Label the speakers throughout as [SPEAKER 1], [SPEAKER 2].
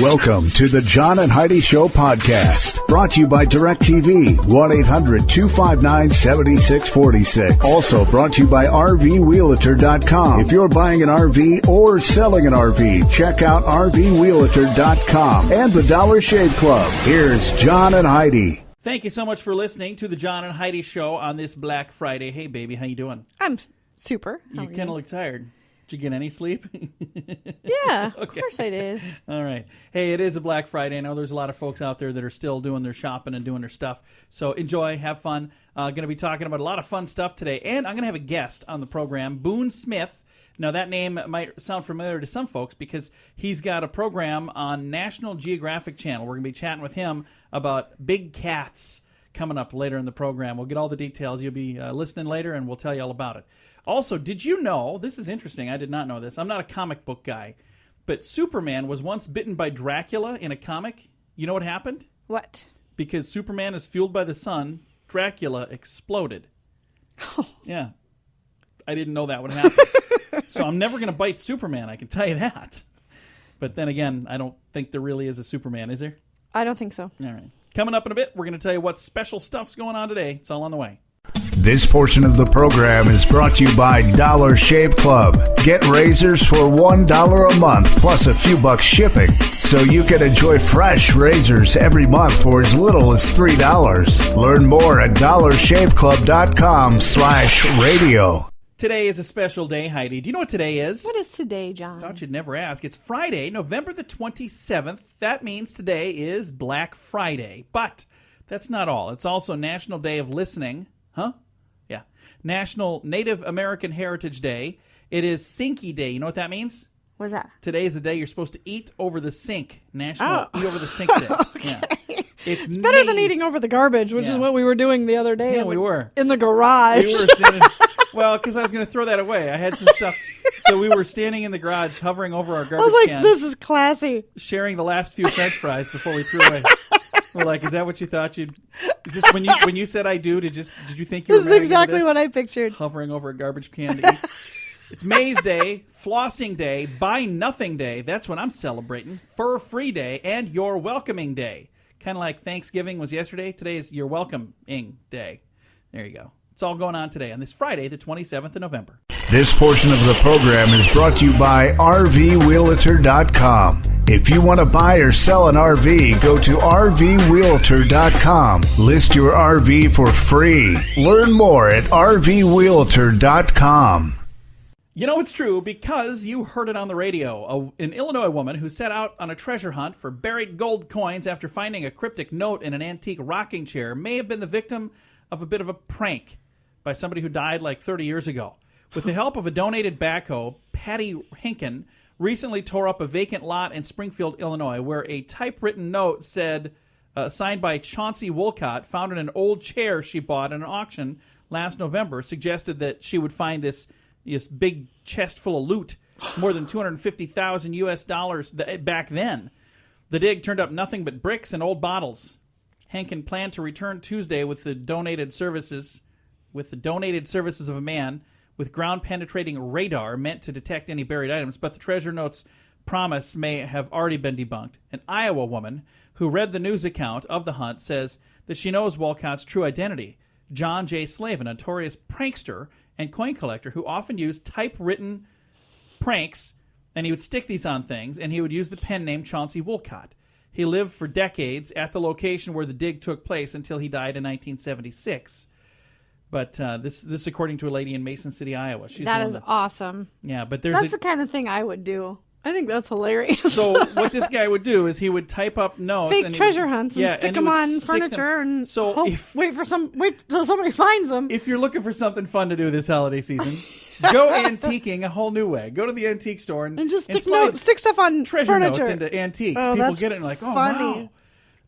[SPEAKER 1] Welcome to the John and Heidi Show podcast, brought to you by DirecTV, 1-800-259-7646. Also brought to you by RVWheelator.com. If you're buying an RV or selling an RV, check out RVWheelator.com and the Dollar Shave Club. Here's John and Heidi.
[SPEAKER 2] Thank you so much for listening to the John and Heidi Show on this Black Friday. Hey, baby, how you doing?
[SPEAKER 3] I'm super.
[SPEAKER 2] You kind of look tired. Did you get any sleep?
[SPEAKER 3] Yeah, of course I did.
[SPEAKER 2] All right. Hey, it is a Black Friday. I know there's a lot of folks out there that are still doing their shopping and doing their stuff. So enjoy, have fun. Going to be talking about a lot of fun stuff today. And I'm going to have a guest on the program, Boone Smith. Now, that name might sound familiar to some folks because he's got a program on National Geographic Channel. We're going to be chatting with him about big cats coming up later in the program. We'll get all the details. You'll be listening later, and we'll tell you all about it. Also, did you know, this is interesting, I did not know this, I'm not a comic book guy, but Superman was once bitten by Dracula in a comic. You know what happened?
[SPEAKER 3] What?
[SPEAKER 2] Because Superman is fueled by the sun, Dracula exploded.
[SPEAKER 3] Oh.
[SPEAKER 2] Yeah. I didn't know that would happen. So I'm never going to bite Superman, I can tell you that. But then again, I don't think there really is a Superman, is there?
[SPEAKER 3] I don't think so.
[SPEAKER 2] All right. Coming up in a bit, we're going to tell you what special stuff's going on today. It's all on the way.
[SPEAKER 1] This portion of the program is brought to you by Dollar Shave Club. Get razors for $1 a month plus a few bucks shipping, so you can enjoy fresh razors every month for as little as $3. Learn more at dollarshaveclub.com/radio.
[SPEAKER 2] Today is a special day, Heidi. Do you know what today is?
[SPEAKER 3] What is today, John?
[SPEAKER 2] Thought you'd never ask. It's Friday, November the 27th. That means today is Black Friday. But that's not all. It's also National Day of Listening. Huh? Yeah. National Native American Heritage Day. It is Sinky Day. You know what that means?
[SPEAKER 3] What's that?
[SPEAKER 2] Today is the day you're supposed to eat over the sink. National Eat Over the Sink Day.
[SPEAKER 3] Okay.
[SPEAKER 2] Yeah.
[SPEAKER 3] It's better than eating over the garbage, which is what we were doing the other day.
[SPEAKER 2] Yeah, we were.
[SPEAKER 3] In the garage.
[SPEAKER 2] We were standing, well, because I was going to throw that away. I had some stuff. So we were standing in the garage, hovering over our garbage
[SPEAKER 3] I was like,
[SPEAKER 2] can,
[SPEAKER 3] this is classy.
[SPEAKER 2] sharing the last few French fries before we threw away. We're like, is that what you thought you'd... Is this when you said I do, did you think you were
[SPEAKER 3] This is exactly what I pictured.
[SPEAKER 2] Hovering over a garbage can to eat. It's Maze Day, Flossing Day, Buy Nothing Day. That's what I'm celebrating. Fur Free Day, and Your Welcoming Day. Kind of like Thanksgiving was yesterday. Today is Your Welcoming Day. There you go. It's all going on today on this Friday, the 27th of November.
[SPEAKER 1] This portion of the program is brought to you by RVWheelator.com. If you want to buy or sell an RV, go to RVWheelator.com. List your RV for free. Learn more at RVWheelator.com.
[SPEAKER 2] You know it's true because you heard it on the radio. An Illinois woman who set out on a treasure hunt for buried gold coins after finding a cryptic note in an antique rocking chair may have been the victim of a bit of a prank by somebody who died like 30 years ago. With the help of a donated backhoe, Patty Hinken recently tore up a vacant lot in Springfield, Illinois, where a typewritten note said, signed by Chauncey Wolcott, found in an old chair she bought at an auction last November, suggested that she would find this big chest full of loot, more than $250,000 US back then. The dig turned up nothing but bricks and old bottles. Henkin planned to return Tuesday with the donated services of a man with ground-penetrating radar meant to detect any buried items, but the treasure note's promise may have already been debunked. An Iowa woman who read the news account of the hunt says that she knows Wolcott's true identity, John J. Slave, a notorious prankster and coin collector who often used typewritten pranks, and he would stick these on things, and he would use the pen name Chauncey Wolcott. He lived for decades at the location where the dig took place until he died in 1976. But this according to a lady in Mason City, Iowa.
[SPEAKER 3] That is awesome.
[SPEAKER 2] Yeah, but
[SPEAKER 3] that's the kind of thing I would do. I think that's hilarious.
[SPEAKER 2] So what this guy would do is he would type up notes,
[SPEAKER 3] fake treasure hunts, and stick them on furniture, and wait till somebody finds them.
[SPEAKER 2] If you're looking for something fun to do this holiday season, go antiquing a whole new way. Go to the antique store and
[SPEAKER 3] just stick stuff on
[SPEAKER 2] treasure
[SPEAKER 3] furniture.
[SPEAKER 2] notes into antiques.
[SPEAKER 3] Oh,
[SPEAKER 2] people get it and like, oh
[SPEAKER 3] funny.
[SPEAKER 2] wow,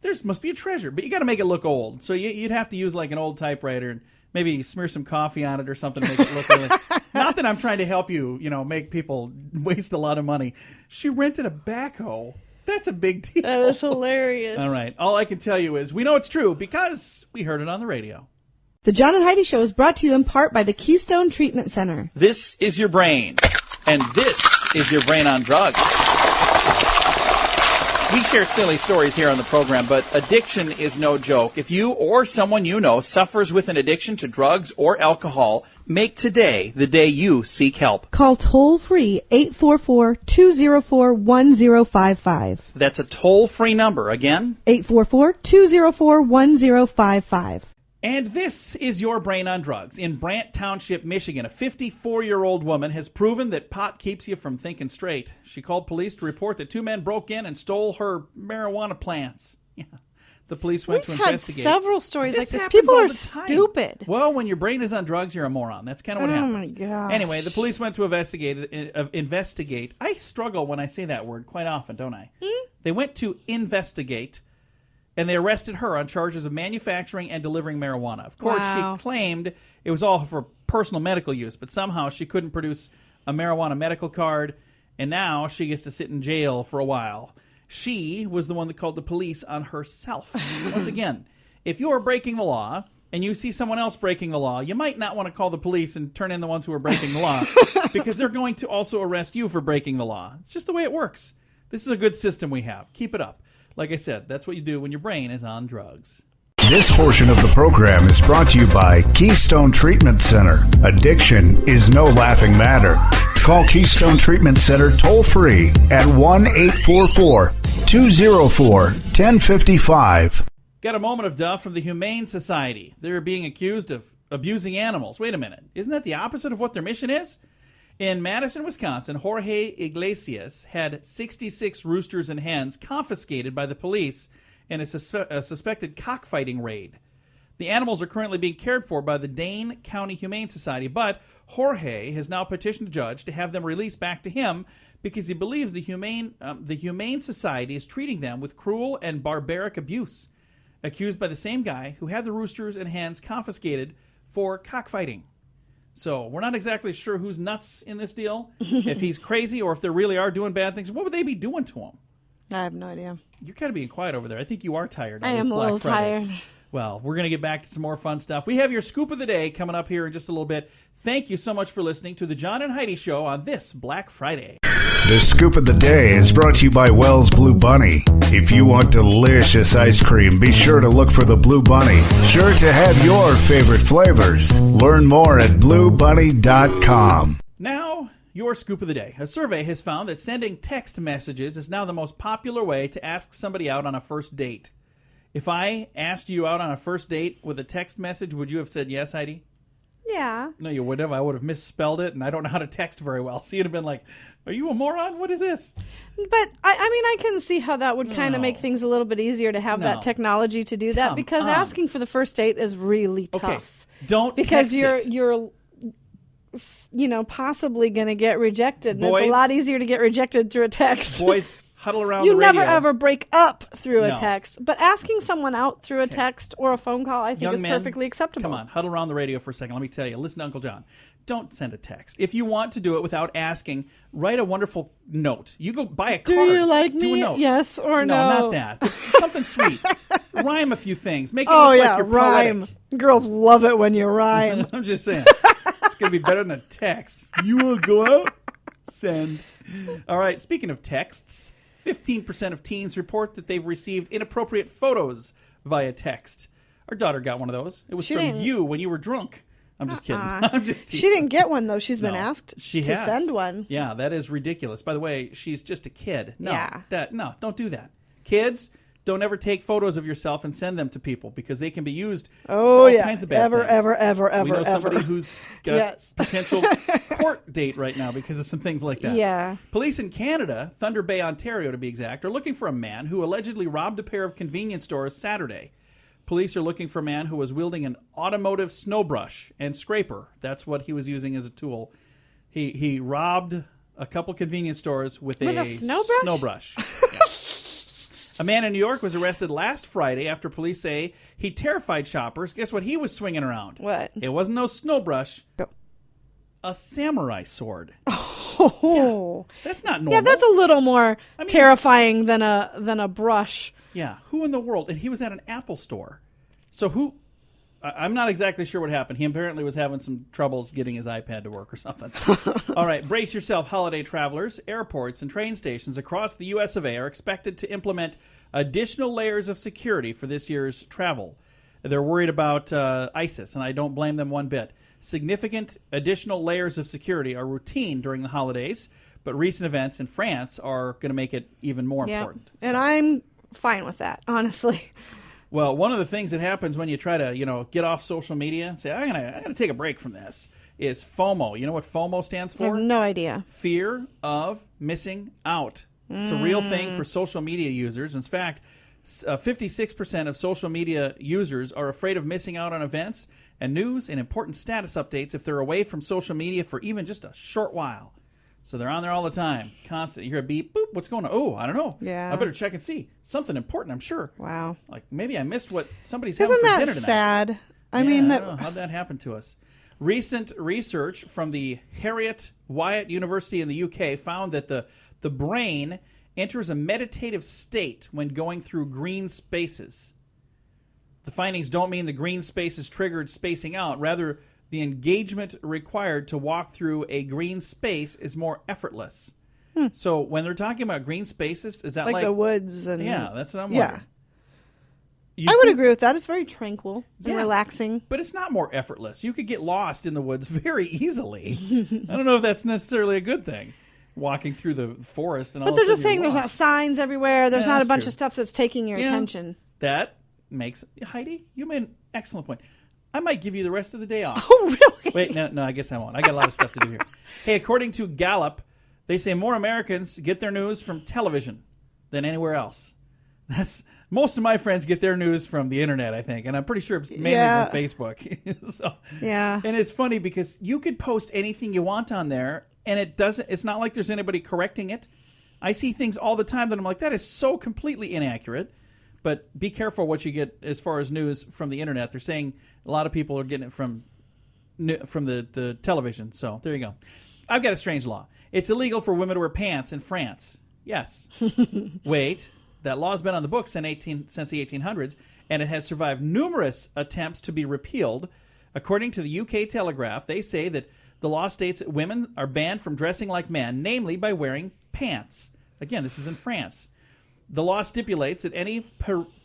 [SPEAKER 2] there must be a treasure, but you got to make it look old. So you'd have to use like an old typewriter and maybe smear some coffee on it or something to make it look really... Not that I'm trying to help you, make people waste a lot of money. She rented a backhoe. That's a big deal.
[SPEAKER 3] That is hilarious.
[SPEAKER 2] All right. All I can tell you is we know it's true because we heard it on the radio.
[SPEAKER 4] The John and Heidi Show is brought to you in part by the Keystone Treatment Center.
[SPEAKER 2] This is your brain, and this is your brain on drugs. We share silly stories here on the program, but addiction is no joke. If you or someone you know suffers with an addiction to drugs or alcohol, make today the day you seek help.
[SPEAKER 4] Call toll-free 844-204-1055.
[SPEAKER 2] That's a toll-free number. Again?
[SPEAKER 4] 844-204-1055.
[SPEAKER 2] And this is Your Brain on Drugs. In Brant Township, Michigan, a 54-year-old woman has proven that pot keeps you from thinking straight. She called police to report that two men broke in and stole her marijuana plants. Yeah. The police went to investigate.
[SPEAKER 3] We've had several stories like this. People are stupid.
[SPEAKER 2] Well, when your brain is on drugs, you're a moron. That's kind of what happens.
[SPEAKER 3] Oh, my gosh.
[SPEAKER 2] Anyway, the police went to investigate. I struggle when I say that word quite often, don't I? They went to investigate. And they arrested her on charges of manufacturing and delivering marijuana. Of course, She claimed it was all for personal medical use, but somehow she couldn't produce a marijuana medical card, and now she gets to sit in jail for a while. She was the one that called the police on herself. Once again, if you are breaking the law and you see someone else breaking the law, you might not want to call the police and turn in the ones who are breaking the law because they're going to also arrest you for breaking the law. It's just the way it works. This is a good system we have. Keep it up. Like I said, that's what you do when your brain is on drugs.
[SPEAKER 1] This portion of the program is brought to you by Keystone Treatment Center. Addiction is no laughing matter. Call Keystone Treatment Center toll-free at 1-844-204-1055.
[SPEAKER 2] Got a moment of duff from the Humane Society. They're being accused of abusing animals. Wait a minute. Isn't that the opposite of what their mission is? In Madison, Wisconsin, Jorge Iglesias had 66 roosters and hens confiscated by the police in a suspected cockfighting raid. The animals are currently being cared for by the Dane County Humane Society, but Jorge has now petitioned a judge to have them released back to him because he believes the Humane Society is treating them with cruel and barbaric abuse, accused by the same guy who had the roosters and hens confiscated for cockfighting. So we're not exactly sure who's nuts in this deal, if he's crazy or if they really are doing bad things. What would they be doing to him?
[SPEAKER 3] I have no idea.
[SPEAKER 2] You're kind of being quiet over there. I think you are tired.
[SPEAKER 3] I am a little tired.
[SPEAKER 2] Well, we're going to get back to some more fun stuff. We have your scoop of the day coming up here in just a little bit. Thank you so much for listening to the John and Heidi Show on this Black Friday.
[SPEAKER 1] The scoop of the day is brought to you by Wells Blue Bunny. If you want delicious ice cream, be sure to look for the Blue Bunny. Sure to have your favorite flavors. Learn more at bluebunny.com.
[SPEAKER 2] Now, your scoop of the day. A survey has found that sending text messages is now the most popular way to ask somebody out on a first date. If I asked you out on a first date with a text message, would you have said yes, Heidi?
[SPEAKER 3] Yeah.
[SPEAKER 2] No, you wouldn't have. I would have misspelled it, and I don't know how to text very well. So you'd have been like, are you a moron? What is this?
[SPEAKER 3] But, I can see how that would kind of make things a little bit easier to have that technology to do that, because asking for the first date is really tough.
[SPEAKER 2] Okay. Don't
[SPEAKER 3] because
[SPEAKER 2] text
[SPEAKER 3] you're possibly going to get rejected, and it's a lot easier to get rejected through a text.
[SPEAKER 2] Boys, huddle around the radio.
[SPEAKER 3] You never ever break up through a text. But asking someone out through a text or a phone call, I think, is perfectly acceptable.
[SPEAKER 2] Come on, huddle around the radio for a second. Let me tell you. Listen to Uncle John. Don't send a text. If you want to do it without asking, write a wonderful note. You go buy a card.
[SPEAKER 3] Do you like me?
[SPEAKER 2] Do a note.
[SPEAKER 3] Yes or no?
[SPEAKER 2] No, not that. Something sweet. Rhyme a few things. Make it look like you're
[SPEAKER 3] rhyme.
[SPEAKER 2] Poetic.
[SPEAKER 3] Girls love it when you rhyme.
[SPEAKER 2] I'm just saying. It's going to be better than a text. You want to go out? Send. All right, speaking of texts, 15% of teens report that they've received inappropriate photos via text. Our daughter got one of those. It was from you when you were drunk. I'm just kidding. I'm just teasing.
[SPEAKER 3] She didn't get one, though. She's been asked to send one.
[SPEAKER 2] Yeah, that is ridiculous. By the way, she's just a kid. No,
[SPEAKER 3] yeah.
[SPEAKER 2] Don't do that. Kids, don't ever take photos of yourself and send them to people because they can be used for all kinds of bad things.
[SPEAKER 3] Ever.
[SPEAKER 2] We know somebody who's got a potential court date right now because of some things like that.
[SPEAKER 3] Yeah.
[SPEAKER 2] Police in Canada, Thunder Bay, Ontario to be exact, are looking for a man who allegedly robbed a pair of convenience stores Saturday. Police are looking for a man who was wielding an automotive snow brush and scraper. That's what he was using as a tool. He robbed a couple convenience stores with a snow brush. Yeah. A man in New York was arrested last Friday after police say he terrified shoppers. Guess what he was swinging around?
[SPEAKER 3] What?
[SPEAKER 2] It wasn't no snow brush.
[SPEAKER 3] No.
[SPEAKER 2] A samurai sword.
[SPEAKER 3] Oh.
[SPEAKER 2] Yeah, that's not normal.
[SPEAKER 3] Yeah, that's a little more terrifying than a brush.
[SPEAKER 2] Yeah, who in the world? And he was at an Apple store. So I'm not exactly sure what happened. He apparently was having some troubles getting his iPad to work or something. All right, brace yourself, holiday travelers. Airports and train stations across the U.S. of A. are expected to implement additional layers of security for this year's travel. They're worried about ISIS, and I don't blame them one bit. Significant additional layers of security are routine during the holidays, but recent events in France are going to make it even more important.
[SPEAKER 3] And I'm fine with that, honestly.
[SPEAKER 2] Well, one of the things that happens when you try to, get off social media and say, I'm gonna take a break from this, is FOMO. You know what FOMO stands for?
[SPEAKER 3] I have no idea.
[SPEAKER 2] Fear of missing out. It's a real thing for social media users. In fact, 56% of social media users are afraid of missing out on events and news and important status updates if they're away from social media for even just a short while. So they're on there all the time, constant. You hear a beep, boop, what's going on? Oh, I don't know.
[SPEAKER 3] Yeah.
[SPEAKER 2] I better check and see. Something important, I'm sure.
[SPEAKER 3] Wow.
[SPEAKER 2] Like maybe I missed what somebody's having for dinner tonight.
[SPEAKER 3] Isn't that sad?
[SPEAKER 2] I don't know. How'd that happen to us? Recent research from the Harriet Wyatt University in the UK found that the brain enters a meditative state when going through green spaces. The findings don't mean the green spaces triggered spacing out. Rather, the engagement required to walk through a green space is more effortless. So when they're talking about green spaces, is that like
[SPEAKER 3] the woods? And
[SPEAKER 2] yeah, that's what I'm wondering.
[SPEAKER 3] I would agree with that. It's very tranquil and relaxing.
[SPEAKER 2] But it's not more effortless. You could get lost in the woods very easily. I don't know if that's necessarily a good thing, walking through the forest.
[SPEAKER 3] But they're just saying there's not signs everywhere. There's not a bunch
[SPEAKER 2] true.
[SPEAKER 3] of stuff that's taking your attention.
[SPEAKER 2] That makes... Heidi, you made an excellent point. I might give you the rest of the day off.
[SPEAKER 3] Oh, really?
[SPEAKER 2] Wait, no, I guess I won't. I got a lot of stuff to do here. Hey, according to Gallup, they say more Americans get their news from television than anywhere else. Most of my friends get their news from the internet, I think, and I'm pretty sure it's mainly from Facebook. And it's funny because you could post anything you want on there, and it's not like there's anybody correcting it. I see things all the time that I'm like, that is so completely inaccurate. But be careful what you get as far as news from the internet. They're saying a lot of people are getting it from the television. So there you go. I've got a strange law. It's illegal for women to wear pants in France. Yes. Wait. That law has been on the books since the 1800s, and it has survived numerous attempts to be repealed. According to the UK Telegraph, they say that the law states that women are banned from dressing like men, namely by wearing pants. Again, this is in France. The law stipulates that any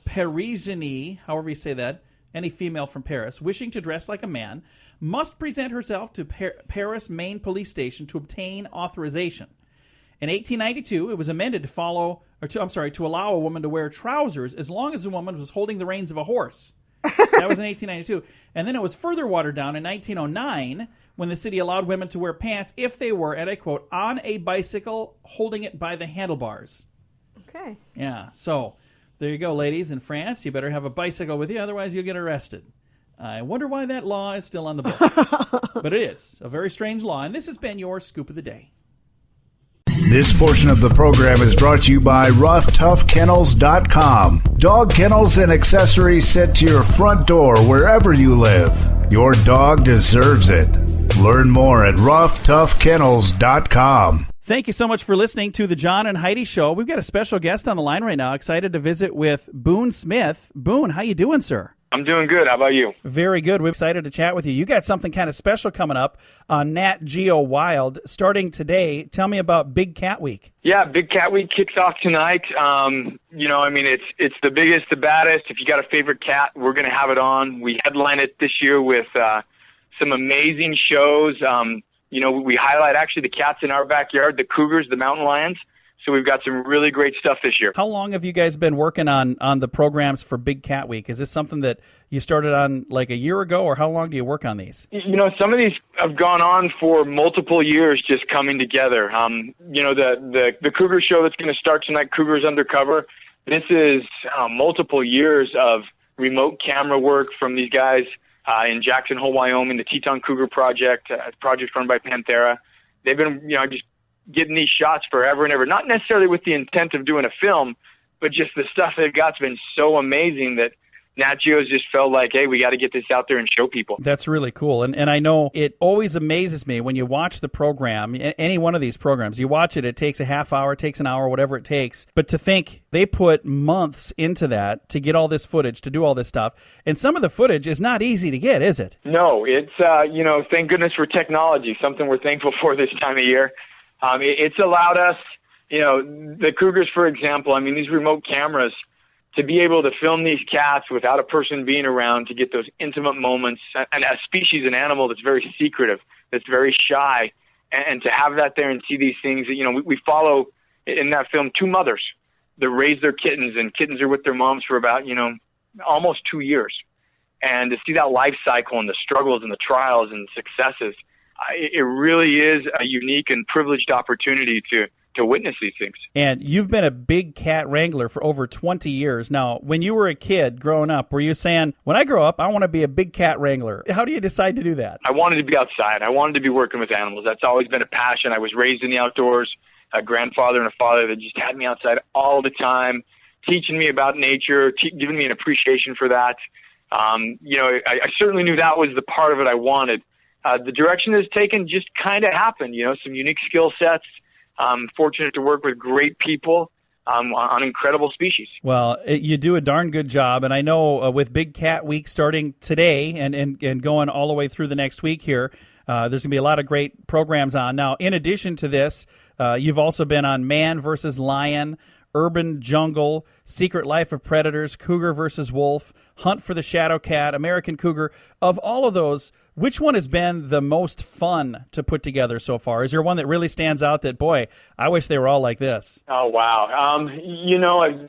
[SPEAKER 2] Parisienne, however you say that, any female from Paris, wishing to dress like a man, must present herself to Paris main police station to obtain authorization. In 1892, it was amended to allow a woman to wear trousers as long as the woman was holding the reins of a horse. That was in 1892. And then it was further watered down in 1909 when the city allowed women to wear pants if they were, and I quote, on a bicycle holding it by the handlebars.
[SPEAKER 3] Okay.
[SPEAKER 2] Yeah, so there you go, ladies. In France, you better have a bicycle with you, otherwise you'll get arrested. I wonder why that law is still on the books. But it is a very strange law, and this has been your Scoop of the Day.
[SPEAKER 1] This portion of the program is brought to you by RoughToughKennels.com. Dog kennels and accessories sent to your front door wherever you live. Your dog deserves it. Learn more at RoughToughKennels.com.
[SPEAKER 2] Thank you so much for listening to the John and Heidi Show. We've got a special guest on the line right now. Excited to visit with Boone Smith. Boone, how you doing, sir?
[SPEAKER 5] I'm doing good. How about you?
[SPEAKER 2] Very good. We're excited to chat with you. You got something kind of special coming up on Nat Geo WILD starting today. Tell me about Big Cat Week.
[SPEAKER 5] Yeah, Big Cat Week kicks off tonight. It's the biggest, the baddest. If you got a favorite cat, we're going to have it on. We headline it this year with some amazing shows. We highlight actually the cats in our backyard, the cougars, the mountain lions. So we've got some really great stuff this year.
[SPEAKER 2] How long have you guys been working on the programs for Big Cat Week? Is this something that you started on like a year ago, or how long do you work on these?
[SPEAKER 5] Some of these have gone on for multiple years just coming together. The Cougar show that's going to start tonight, Cougars Undercover, this is multiple years of remote camera work from these guys in Jackson Hole, Wyoming, the Teton Cougar Project, a project run by Panthera. They've been, just getting these shots forever and ever, not necessarily with the intent of doing a film, but just the stuff they've got's been so amazing that Nat Geo's just felt like, hey, we got to get this out there and show people.
[SPEAKER 2] That's really cool. And I know it always amazes me when you watch the program, any one of these programs, you watch it, it takes a half hour, it takes an hour, whatever it takes. But to think they put months into that to get all this footage, to do all this stuff. And some of the footage is not easy to get, is it?
[SPEAKER 5] No, it's, thank goodness for technology, something we're thankful for this time of year. It's allowed us, the cougars, for example, these remote cameras, to be able to film these cats without a person being around, to get those intimate moments, and a species, an animal that's very secretive, that's very shy, and to have that there and see these things. We follow in that film 2 mothers that raise their kittens, and kittens are with their moms for about, almost 2 years. And to see that life cycle and the struggles and the trials and successes, it really is a unique and privileged opportunity to witness these things.
[SPEAKER 2] And you've been a big cat wrangler for over 20 years. Now, when you were a kid growing up, were you saying, when I grow up, I want to be a big cat wrangler? How do you decide to do that?
[SPEAKER 5] I wanted to be outside. I wanted to be working with animals. That's always been a passion. I was raised in the outdoors, a grandfather and a father that just had me outside all the time, teaching me about nature, giving me an appreciation for that. I certainly knew that was the part of it I wanted. The direction it's taken just kind of happened, some unique skill sets. I'm fortunate to work with great people on incredible species.
[SPEAKER 2] Well, you do a darn good job, and I know with Big Cat Week starting today and going all the way through the next week here, there's going to be a lot of great programs on. Now, in addition to this, you've also been on Man versus Lion, Urban Jungle, Secret Life of Predators, Cougar versus Wolf, Hunt for the Shadow Cat, American Cougar. Of all of those, which one has been the most fun to put together so far? Is there one that really stands out that, boy, I wish they were all like this?
[SPEAKER 5] Oh, wow.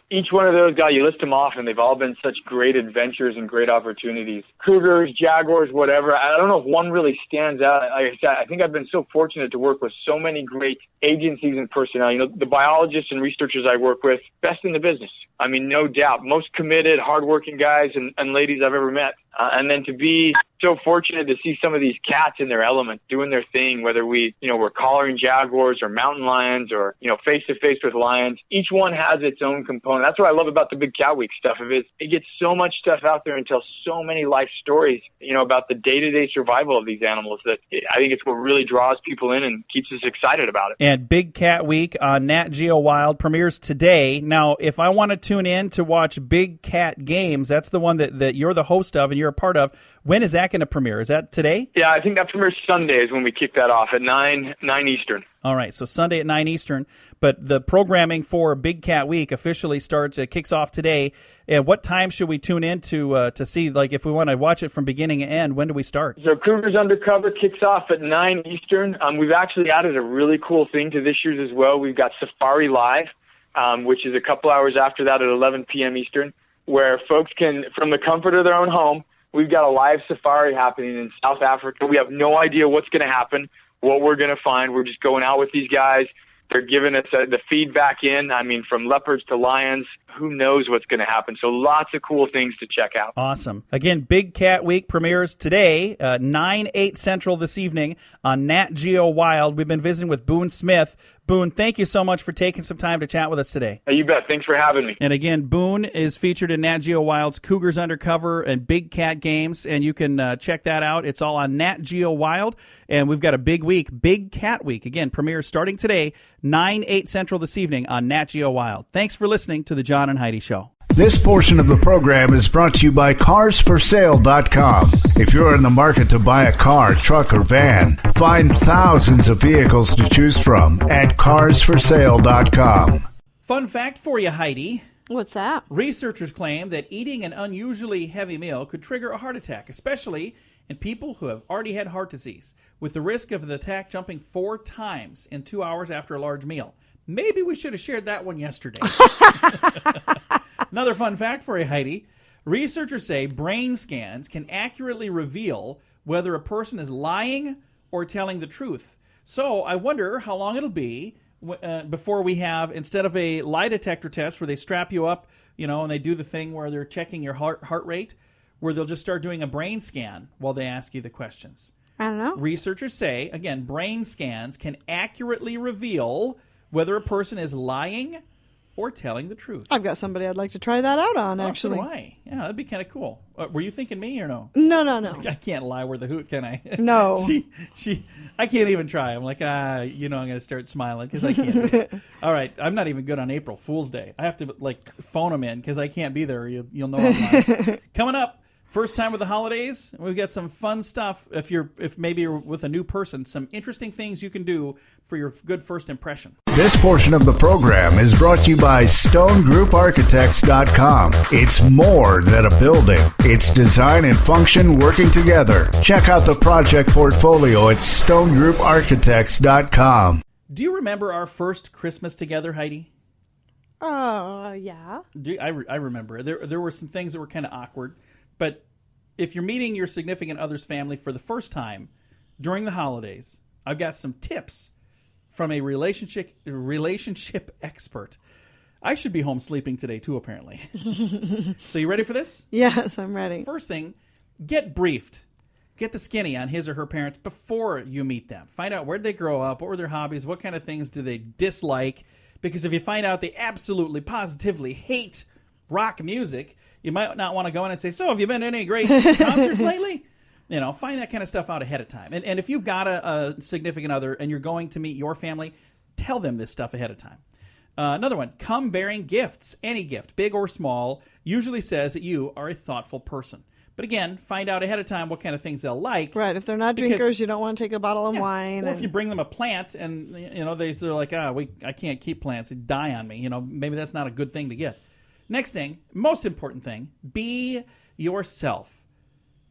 [SPEAKER 5] Each one of those guys, you list them off, and they've all been such great adventures and great opportunities. Cougars, jaguars, whatever. I don't know if one really stands out. Like I said, I think I've been so fortunate to work with so many great agencies and personnel. The biologists and researchers I work with, best in the business. No doubt. Most committed, hardworking guys and ladies I've ever met. And then to be so fortunate to see some of these cats in their element, doing their thing, whether we're collaring jaguars or mountain lions or, face-to-face with lions. Each one has its own component. That's what I love about the Big Cat Week stuff. It gets so much stuff out there and tells so many life stories, about the day-to-day survival of these animals that I think it's what really draws people in and keeps us excited about it.
[SPEAKER 2] And Big Cat Week on Nat Geo Wild premieres today. Now, if I want to tune in to watch Big Cat Games, that's the one that you're the host of and you're a part of. When is that going to premiere? Is that today?
[SPEAKER 5] Yeah, I think that premieres Sunday is when we kick that off at 9 Eastern.
[SPEAKER 2] All right, so Sunday at 9 Eastern. But the programming for Big Cat Week officially kicks off today. And what time should we tune in to see, like, if we want to watch it from beginning to end? When do we start?
[SPEAKER 5] So Cougars Undercover kicks off at 9 Eastern. We've actually added a really cool thing to this year's as well. We've got Safari Live, which is a couple hours after that at 11 p.m. Eastern, where folks can, from the comfort of their own home, we've got a live safari happening in South Africa. We have no idea what's going to happen, what we're going to find. We're just going out with these guys. They're giving us the feedback in. From leopards to lions. Who knows what's going to happen? So lots of cool things to check out.
[SPEAKER 2] Awesome. Again, Big Cat Week premieres today, 9/8 Central this evening on Nat Geo Wild. We've been visiting with Boone Smith. Boone, thank you so much for taking some time to chat with us today.
[SPEAKER 5] Hey, you bet. Thanks for having me.
[SPEAKER 2] And again, Boone is featured in Nat Geo Wild's Cougars Undercover and Big Cat Games, and you can check that out. It's all on Nat Geo Wild, and we've got a big week, Big Cat Week. Again, premieres starting today, 9/8 Central this evening on Nat Geo Wild. Thanks for listening to the John and Heidi Show.
[SPEAKER 1] This portion of the program is brought to you by CarsForSale.com. If you're in the market to buy a car, truck, or van, find thousands of vehicles to choose from at CarsForSale.com.
[SPEAKER 2] Fun fact for you, Heidi.
[SPEAKER 3] What's that?
[SPEAKER 2] Researchers claim that eating an unusually heavy meal could trigger a heart attack, especially in people who have already had heart disease, with the risk of the attack jumping 4 times in 2 hours after a large meal. Maybe we should have shared that one yesterday. Another fun fact for you, Heidi. Researchers say brain scans can accurately reveal whether a person is lying or telling the truth. So I wonder how long it'll be before we have, instead of a lie detector test where they strap you up, and they do the thing where they're checking your heart rate, where they'll just start doing a brain scan while they ask you the questions.
[SPEAKER 3] I don't know.
[SPEAKER 2] Researchers say, again, brain scans can accurately reveal whether a person is lying or telling the truth.
[SPEAKER 3] I've got somebody I'd like to try that out on, actually.
[SPEAKER 2] So do I. Yeah, that'd be kind of cool. Were you thinking me or no?
[SPEAKER 3] No.
[SPEAKER 2] I can't lie with the hoot, can I?
[SPEAKER 3] No.
[SPEAKER 2] I can't even try. I'm like, I'm going to start smiling because I can't do it. All right, I'm not even good on April Fool's Day. I have to, phone them in because I can't be there. You'll know I'm lying. Coming up, first time with the holidays, we've got some fun stuff. If maybe you're with a new person, some interesting things you can do for your good first impression.
[SPEAKER 1] This portion of the program is brought to you by StoneGroupArchitects.com. It's more than a building. It's design and function working together. Check out the project portfolio at StoneGroupArchitects.com.
[SPEAKER 2] Do you remember our first Christmas together, Heidi?
[SPEAKER 3] Yeah.
[SPEAKER 2] I remember. There were some things that were kind of awkward. But if you're meeting your significant other's family for the first time during the holidays, I've got some tips from a relationship expert. I should be home sleeping today too, apparently. So you ready for this?
[SPEAKER 3] Yes, I'm ready.
[SPEAKER 2] First thing, get briefed. Get the skinny on his or her parents before you meet them. Find out where'd they grow up, what were their hobbies, what kind of things do they dislike. Because if you find out they absolutely, positively hate rock music, you might not want to go in and say, so have you been to any great concerts lately? Find that kind of stuff out ahead of time. And if you've got a significant other and you're going to meet your family, tell them this stuff ahead of time. Another one, come bearing gifts. Any gift, big or small, usually says that you are a thoughtful person. But again, find out ahead of time what kind of things they'll like.
[SPEAKER 3] Right. If they're not drinkers, you don't want to take a bottle of wine.
[SPEAKER 2] Or if you bring them a plant and, they're like, I can't keep plants. They die on me. Maybe that's not a good thing to get. Next thing, most important thing, be yourself.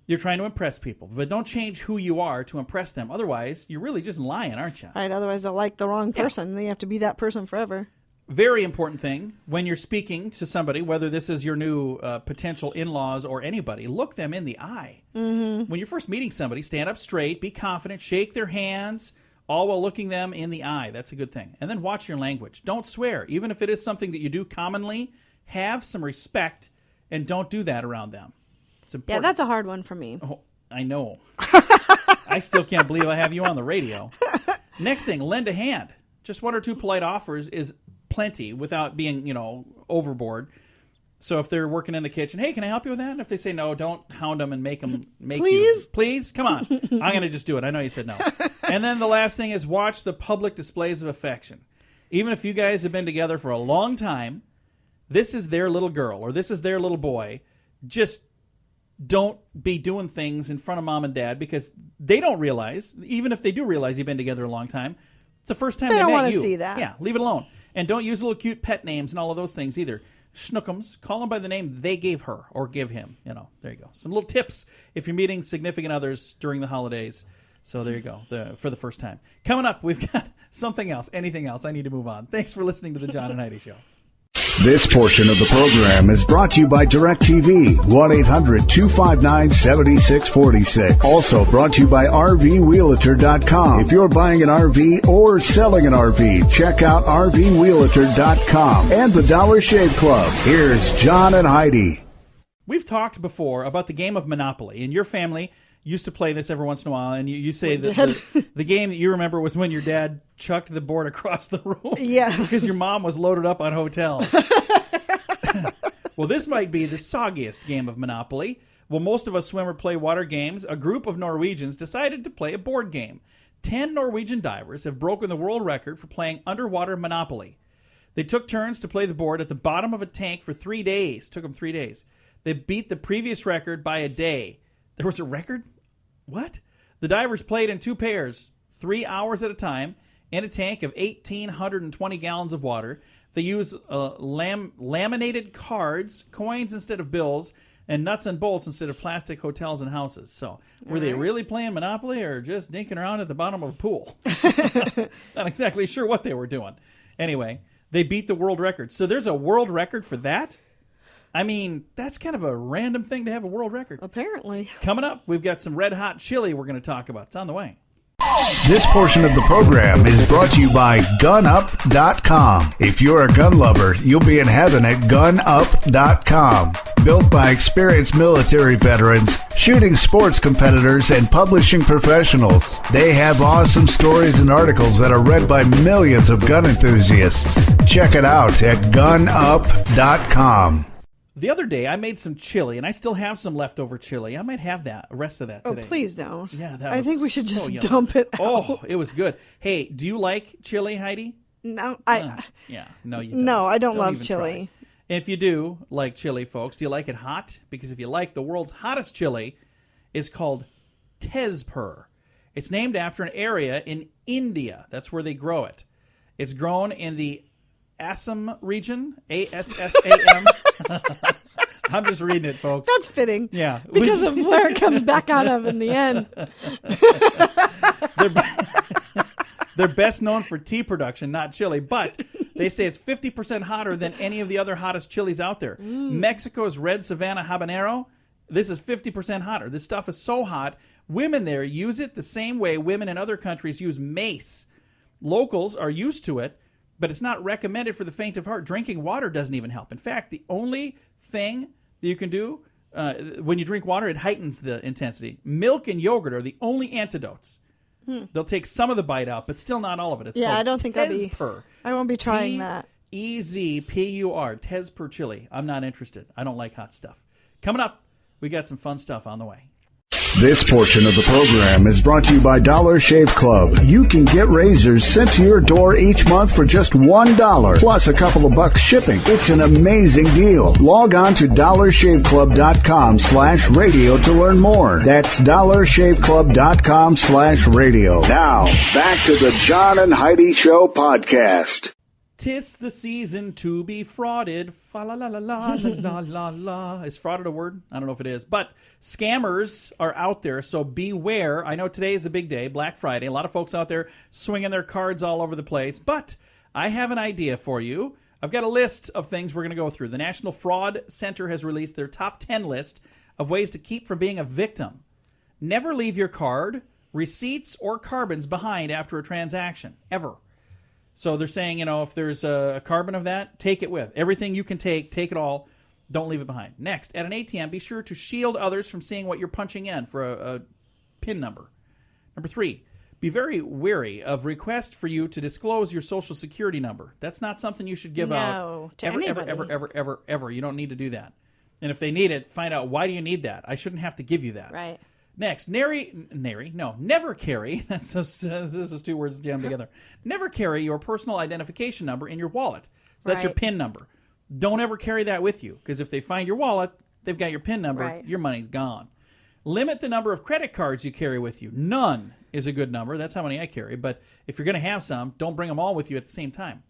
[SPEAKER 2] You're trying to impress people, but don't change who you are to impress them. Otherwise, you're really just lying, aren't you?
[SPEAKER 3] Right, otherwise they'll like the wrong person. Then you have to be that person forever.
[SPEAKER 2] Very important thing, when you're speaking to somebody, whether this is your new potential in-laws or anybody, look them in the eye. Mm-hmm. When you're first meeting somebody, stand up straight, be confident, shake their hands, all while looking them in the eye. That's a good thing. And then watch your language. Don't swear. Even if it is something that you do commonly, have some respect and don't do that around them. It's important.
[SPEAKER 3] Yeah, that's a hard one for me.
[SPEAKER 2] Oh, I know. I still can't believe I have you on the radio. Next thing, lend a hand. Just one or two polite offers is plenty without being, overboard. So if they're working in the kitchen, hey, can I help you with that? And if they say no, don't hound them and make
[SPEAKER 3] Please?
[SPEAKER 2] you. Please? Come on. I'm going to just do it. I know you said no. And then the last thing is watch the public displays of affection. Even if you guys have been together for a long time, this is their little girl or this is their little boy. Just don't be doing things in front of mom and dad because they don't realize, even if they do realize you've been together a long time, it's the first time they met you.
[SPEAKER 3] They don't want to see that.
[SPEAKER 2] Yeah, leave it alone. And don't use little cute pet names and all of those things either. Schnookums, call them by the name they gave her or give him. There you go. Some little tips if you're meeting significant others during the holidays. So there you go, for the first time. Coming up, we've got something else, anything else. I need to move on. Thanks for listening to the John and Heidi Show.
[SPEAKER 1] This portion of the program is brought to you by DirecTV, 1-800-259-7646. Also brought to you by RVWheelator.com. If you're buying an RV or selling an RV, check out RVWheelator.com and the Dollar Shave Club. Here's John and Heidi.
[SPEAKER 2] We've talked before about the game of Monopoly. In your family, used to play this every once in a while, and you say that the game that you remember was when your dad chucked the board across the room.
[SPEAKER 3] Yeah.
[SPEAKER 2] Because your mom was loaded up on hotels. Well, this might be the soggiest game of Monopoly. While most of us swim or play water games, a group of Norwegians decided to play a board game. 10 Norwegian divers have broken the world record for playing underwater Monopoly. They took turns to play the board at the bottom of a tank for 3 days. Took them 3 days. They beat the previous record by a day. There was a record? What? The divers played in 2 pairs, 3 hours at a time, in a tank of 1,820 gallons of water. They used laminated cards, coins instead of bills, and nuts and bolts instead of plastic hotels and houses. So, were they really playing Monopoly or just dinking around at the bottom of a pool? Not exactly sure what they were doing. Anyway, they beat the world record. So there's a world record for that? I mean, that's kind of a random thing to have a world record.
[SPEAKER 3] Apparently.
[SPEAKER 2] Coming up, we've got some red hot chili we're going to talk about. It's on the way.
[SPEAKER 1] This portion of the program is brought to you by GunUp.com. If you're a gun lover, you'll be in heaven at GunUp.com. Built by experienced military veterans, shooting sports competitors, and publishing professionals. They have awesome stories and articles that are read by millions of gun enthusiasts. Check it out at gunup.com.
[SPEAKER 2] The other day, I made some chili, and I still have some leftover chili. I might have the rest of that today.
[SPEAKER 3] Oh, please don't.
[SPEAKER 2] Yeah,
[SPEAKER 3] I think we should just dump it out.
[SPEAKER 2] Oh, it was good. Hey, do you like chili, Heidi?
[SPEAKER 3] No,
[SPEAKER 2] no, you don't.
[SPEAKER 3] No, I don't love chili.
[SPEAKER 2] Try. If you do like chili, folks, do you like it hot? Because if you like the world's hottest chili, is called Tezpur. It's named after an area in India. That's where they grow it. It's grown in the Assam region, Assam. I'm just reading it, folks.
[SPEAKER 3] That's fitting.
[SPEAKER 2] Yeah.
[SPEAKER 3] Because of where it comes back out of in the end.
[SPEAKER 2] They're best known for tea production, not chili, but they say it's 50% hotter than any of the other hottest chilies out there. Mexico's red Savannah habanero, this is 50% hotter. This stuff is so hot, women there use it the same way women in other countries use mace. Locals are used to it, but it's not recommended for the faint of heart. Drinking water doesn't even help. In fact, the only thing that you can do when you drink water, it heightens the intensity. Milk and yogurt are the only antidotes. They'll take some of the bite out, but still not all of it. It's
[SPEAKER 3] I don't think
[SPEAKER 2] Tezpur.
[SPEAKER 3] I won't be trying that.
[SPEAKER 2] Tezpur, Tezpur chili. I'm not interested. I don't like hot stuff. Coming up, we got some fun stuff on the way.
[SPEAKER 1] This portion of the program is brought to you by Dollar Shave Club. You can get razors sent to your door each month for just $1, plus a couple of bucks shipping. It's an amazing deal. Log on to dollarshaveclub.com/radio to learn more. That's dollarshaveclub.com/radio. Now, back to the John and Heidi Show podcast.
[SPEAKER 2] 'Tis the season to be frauded. Fa la la la la la la la. Is frauded a word? I don't know if it is. But scammers are out there, so beware. I know today is a big day, Black Friday. A lot of folks out there swinging their cards all over the place. But I have an idea for you. I've got a list of things we're going to go through. The National Fraud Center has released their top 10 list of ways to keep from being a victim. Never leave your card, receipts, or carbons behind after a transaction, ever. So they're saying, if there's a carbon of that, take it with. Everything you can take it all. Don't leave it behind. Next, at an ATM, be sure to shield others from seeing what you're punching in for a PIN number. Number 3, be very wary of requests for you to disclose your Social Security number. That's not something you should give out.
[SPEAKER 3] To anybody.
[SPEAKER 2] Ever. You don't need to do that. And if they need it, find out, why do you need that? I shouldn't have to give you that.
[SPEAKER 3] Right.
[SPEAKER 2] Next, never carry. This is two words jammed together. Never carry your personal identification number in your wallet. So that's your PIN number. Don't ever carry that with you, because if they find your wallet, they've got your PIN number.
[SPEAKER 3] Right.
[SPEAKER 2] Your money's gone. Limit the number of credit cards you carry with you. None is a good number. That's how many I carry. But if you're going to have some, don't bring them all with you at the same time.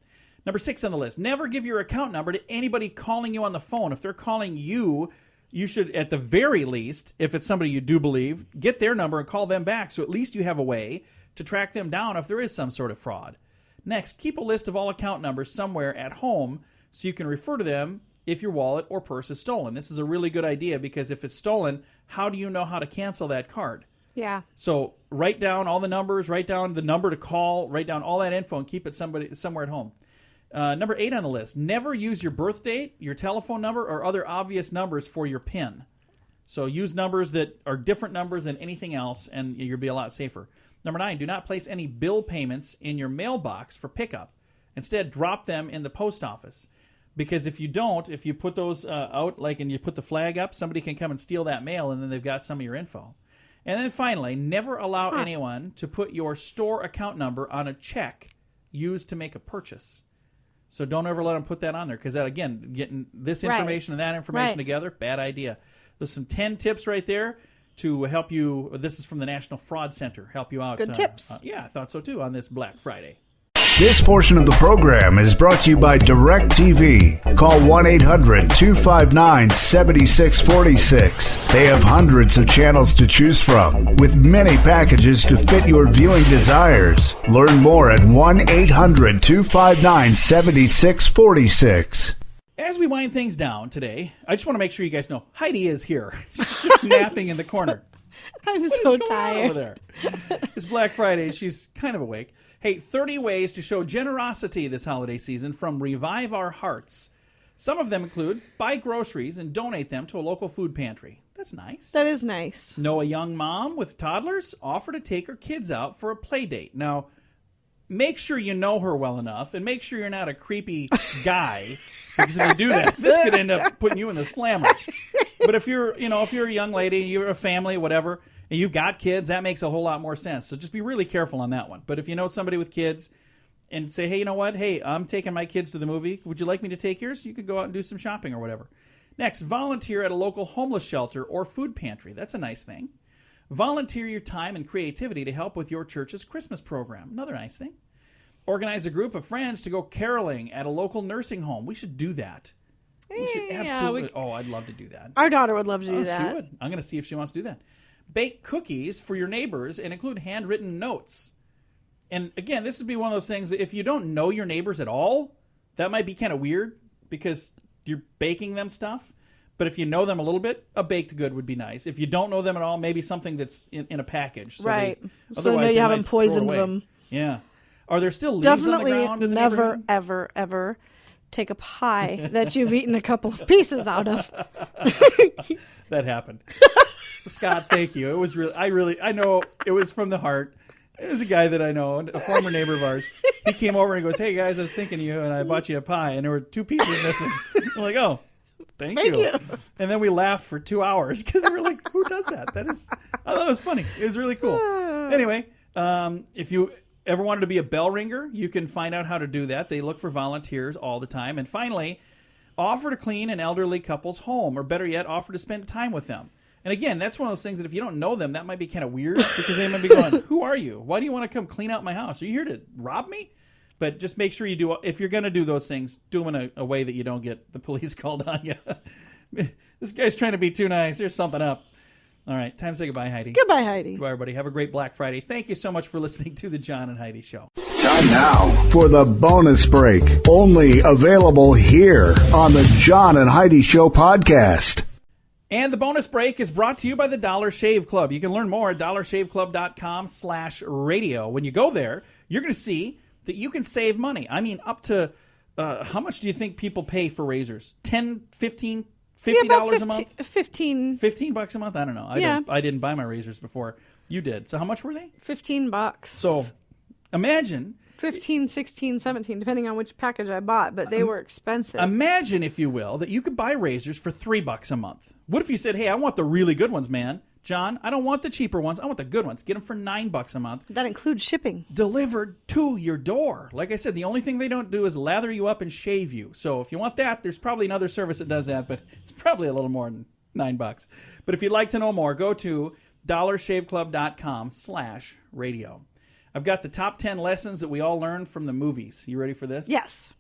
[SPEAKER 2] Number 6 on the list, never give your account number to anybody calling you on the phone. If they're calling you, you should, at the very least, if it's somebody you do believe, get their number and call them back, so at least you have a way to track them down if there is some sort of fraud. Next, keep a list of all account numbers somewhere at home so you can refer to them if your wallet or purse is stolen. This is a really good idea, because if it's stolen, how do you know how to cancel that card?
[SPEAKER 3] Yeah.
[SPEAKER 2] So write down all the numbers, write down the number to call, write down all that info, and keep it somewhere at home. Number 8 on the list, never use your birth date, your telephone number, or other obvious numbers for your PIN. So use numbers that are different numbers than anything else, and you'll be a lot safer. Number 9, do not place any bill payments in your mailbox for pickup. Instead, drop them in the post office. Because if you don't, if you put those out, and you put the flag up, somebody can come and steal that mail, and then they've got some of your info. And then finally, never allow anyone to put your store account number on a check used to make a purchase. So don't ever let them put that on there, because that, again, getting this information and that information together, bad idea. There's some 10 tips right there to help you. This is from the National Fraud Center. Help you out.
[SPEAKER 3] Good tips.
[SPEAKER 2] Yeah, I thought so, too, on this Black Friday.
[SPEAKER 1] This portion of the program is brought to you by DirecTV. Call 1-800-259-7646. They have hundreds of channels to choose from, with many packages to fit your viewing desires. Learn more at 1-800-259-7646.
[SPEAKER 2] As we wind things down today, I just want to make sure you guys know Heidi is here. She's just napping in the corner.
[SPEAKER 3] I'm
[SPEAKER 2] What
[SPEAKER 3] so
[SPEAKER 2] is going on
[SPEAKER 3] tired.
[SPEAKER 2] over there? It's Black Friday. She's kind of awake. Hey, 30 ways to show generosity this holiday season from Revive Our Hearts. Some of them include buy groceries and donate them to a local food pantry. That's nice.
[SPEAKER 3] That is nice.
[SPEAKER 2] Know a young mom with toddlers? Offer to take her kids out for a play date. Now, make sure you know her well enough, and make sure you're not a creepy guy, because if you do that, this could end up putting you in the slammer. But if you're a young lady, you're a family, whatever, and you've got kids, that makes a whole lot more sense. So just be really careful on that one. But if you know somebody with kids and say, hey, you know what? Hey, I'm taking my kids to the movie. Would you like me to take yours? You could go out and do some shopping or whatever. Next, volunteer at a local homeless shelter or food pantry. That's a nice thing. Volunteer your time and creativity to help with your church's Christmas program. Another nice thing. Organize a group of friends to go caroling at a local nursing home. We should do that. We should absolutely. I'd love to do that.
[SPEAKER 3] Our daughter would love to do that.
[SPEAKER 2] She would. I'm going to see if she wants to do that. Bake cookies for your neighbors and include handwritten notes. And again, this would be one of those things that if you don't know your neighbors at all, that might be kind of weird because you're baking them stuff. But if you know them a little bit, a baked good would be nice. If you don't know them at all, maybe something that's in a package. So
[SPEAKER 3] right. So you haven't poisoned them.
[SPEAKER 2] Yeah. Are there still leaves on the ground?
[SPEAKER 3] Definitely never, ever, ever take a pie that you've eaten a couple of pieces out of.
[SPEAKER 2] That happened. Scott, thank you. It was I know it was from the heart. It was a guy that I know, a former neighbor of ours. He came over and goes, hey, guys, I was thinking of you, and I bought you a pie, and there were 2 pieces missing. I'm like, oh, thank you. And then we laughed for 2 hours because we were like, who does that? I thought it was funny. It was really cool. Anyway, if you ever wanted to be a bell ringer, you can find out how to do that. They look for volunteers all the time. And finally, offer to clean an elderly couple's home, or better yet, offer to spend time with them. And again, that's one of those things that if you don't know them, that might be kind of weird because they might be going, who are you? Why do you want to come clean out my house? Are you here to rob me? But just make sure you do, if you're going to do those things, do them in a way that you don't get the police called on you. This guy's trying to be too nice. There's something up. All right, time to say goodbye, Heidi.
[SPEAKER 3] Goodbye, Heidi.
[SPEAKER 2] Goodbye, everybody. Have a great Black Friday. Thank you so much for listening to the John and Heidi Show.
[SPEAKER 1] Time now for the bonus break, only available here on the John and Heidi Show podcast.
[SPEAKER 2] And the bonus break is brought to you by the Dollar Shave Club. You can learn more at dollarshaveclub.com/radio. When you go there, you're going to see that you can save money. I mean, up to, how much do you think people pay for razors? $10, $15, $50 a month? $15 a month? I don't know. I didn't buy my razors before. You did. So how much were they?
[SPEAKER 3] $15.
[SPEAKER 2] So imagine...
[SPEAKER 3] 15, 16, 17, depending on which package I bought, but they were expensive.
[SPEAKER 2] Imagine, if you will, that you could buy razors for $3 a month. What if you said, hey, I want the really good ones, man. John, I don't want the cheaper ones. I want the good ones. Get them for $9 a month.
[SPEAKER 3] That includes shipping. Delivered
[SPEAKER 2] to your door. Like I said, the only thing they don't do is lather you up and shave you. So if you want that, there's probably another service that does that, but it's probably a little more than $9. But if you'd like to know more, go to dollarshaveclub.com/radio. I've got the top 10 lessons that we all learned from the movies. You ready for this?
[SPEAKER 3] Yes.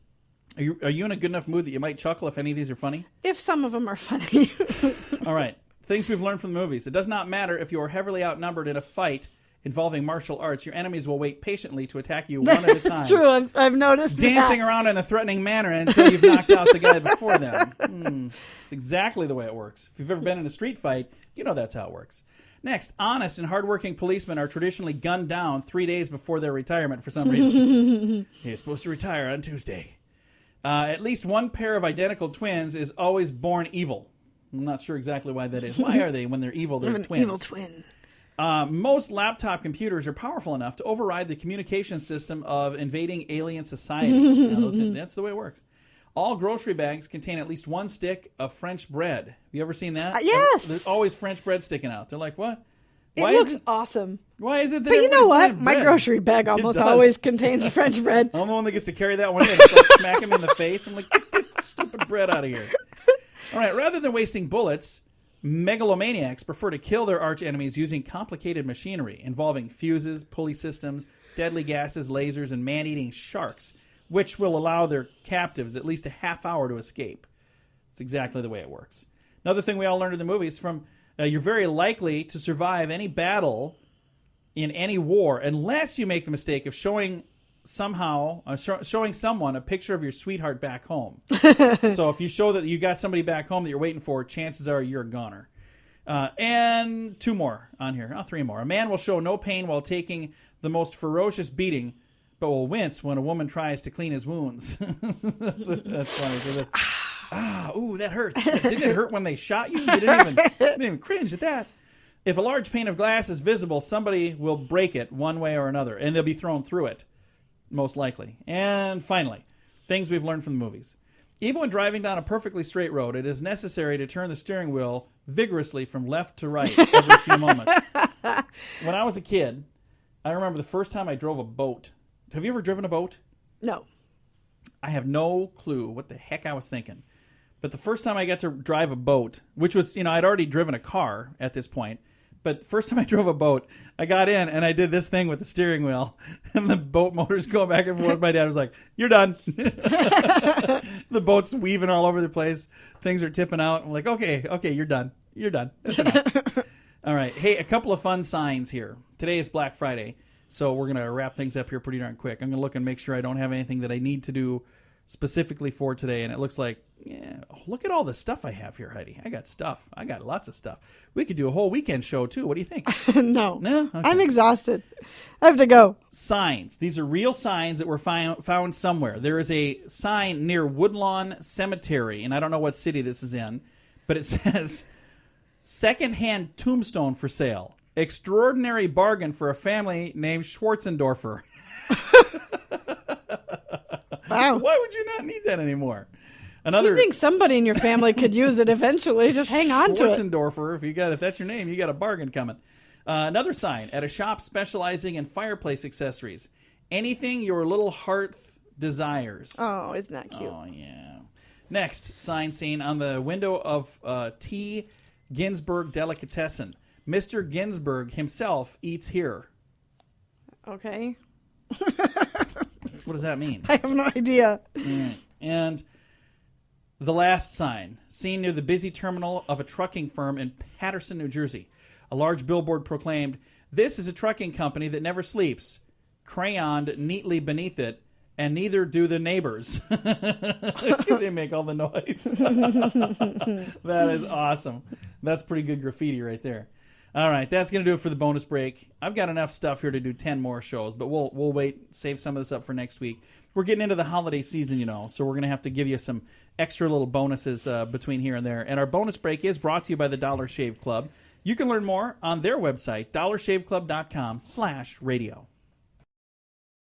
[SPEAKER 2] Are you in a good enough mood that you might chuckle if any of these are funny?
[SPEAKER 3] If some of them are funny.
[SPEAKER 2] All right. Things we've learned from the movies. It does not matter if you are heavily outnumbered in a fight involving martial arts. Your enemies will wait patiently to attack you one at a time.
[SPEAKER 3] That's true. I've noticed
[SPEAKER 2] Dancing around in a threatening manner until you've knocked out the guy before them. It's exactly the way it works. If you've ever been in a street fight, you know that's how it works. Next, honest and hardworking policemen are traditionally gunned down 3 days before their retirement for some reason. You're supposed to retire on Tuesday. At least one pair of identical twins is always born evil. I'm not sure exactly why that is. Why are they, when they're evil, they're twins?
[SPEAKER 3] Evil twin.
[SPEAKER 2] Most laptop computers are powerful enough to override the communication system of invading alien society. That's the way it works. All grocery bags contain at least one stick of French bread. Have you ever seen that?
[SPEAKER 3] Yes.
[SPEAKER 2] There's always French bread sticking out. They're like, what?
[SPEAKER 3] It looks awesome.
[SPEAKER 2] Why is it that
[SPEAKER 3] But you know what? My grocery bag almost always contains French bread.
[SPEAKER 2] I'm the one that gets to carry that one in. It's like smack him in the face. I'm like, get this stupid bread out of here. All right, rather than wasting bullets, megalomaniacs prefer to kill their arch enemies using complicated machinery involving fuses, pulley systems, deadly gases, lasers, and man-eating sharks, which will allow their captives at least a half hour to escape. It's exactly the way it works. Another thing we all learned in the movies from you're very likely to survive any battle in any war unless you make the mistake of showing someone a picture of your sweetheart back home. So if you show that you got somebody back home that you're waiting for, chances are you're a goner. And 2 more on here. 3 more. A man will show no pain while taking the most ferocious beating, but will wince when a woman tries to clean his wounds. That's funny. Ooh, that hurts. Didn't it hurt when they shot you? You didn't even cringe at that. If a large pane of glass is visible, somebody will break it one way or another, and they'll be thrown through it, most likely. And finally, things we've learned from the movies. Even when driving down a perfectly straight road, it is necessary to turn the steering wheel vigorously from left to right every few moments. When I was a kid, I remember the first time I drove a boat. Have you ever driven a boat?
[SPEAKER 3] No.
[SPEAKER 2] I have no clue what the heck I was thinking. But the first time I got to drive a boat, which was, I'd already driven a car at this point, but first time I drove a boat, I got in and I did this thing with the steering wheel, and the boat motor's going back and forth. My dad was like, "You're done." The boat's weaving all over the place. Things are tipping out. I'm like, okay, you're done. You're done. That's enough. All right. Hey, a couple of fun signs here. Today is Black Friday, so we're going to wrap things up here pretty darn quick. I'm going to look and make sure I don't have anything that I need to do specifically for today, and it looks like, look at all the stuff I have here, Heidi. I got stuff. I got lots of stuff. We could do a whole weekend show, too. What do you think?
[SPEAKER 3] No.
[SPEAKER 2] Okay.
[SPEAKER 3] I'm exhausted. I have to go.
[SPEAKER 2] Signs. These are real signs that were found somewhere. There is a sign near Woodlawn Cemetery, and I don't know what city this is in, but it says, "Secondhand tombstone for sale. Extraordinary bargain for a family named Schwartzendorfer."
[SPEAKER 3] Wow.
[SPEAKER 2] Why would you not need that anymore?
[SPEAKER 3] You think somebody in your family could use it eventually. Just hang on to it.
[SPEAKER 2] Schwartzendorfer, if that's your name, you got a bargain coming. Another sign, at a shop specializing in fireplace accessories. Anything your little heart desires.
[SPEAKER 3] Oh, isn't that cute?
[SPEAKER 2] Oh, yeah. Next, sign seen on the window of T. Ginsburg Delicatessen. Mr. Ginsburg himself eats here.
[SPEAKER 3] Okay.
[SPEAKER 2] What does that mean?
[SPEAKER 3] I have no idea.
[SPEAKER 2] And the last sign, seen near the busy terminal of a trucking firm in Paterson, New Jersey. A large billboard proclaimed, "This is a trucking company that never sleeps," crayoned neatly beneath it, "and neither do the neighbors," because they make all the noise. That is awesome. That's pretty good graffiti right there. All right, that's going to do it for the bonus break. I've got enough stuff here to do 10 more shows, but we'll wait, save some of this up for next week. We're getting into the holiday season, so we're going to have to give you some extra little bonuses between here and there. And our bonus break is brought to you by the Dollar Shave Club. You can learn more on their website, dollarshaveclub.com/radio.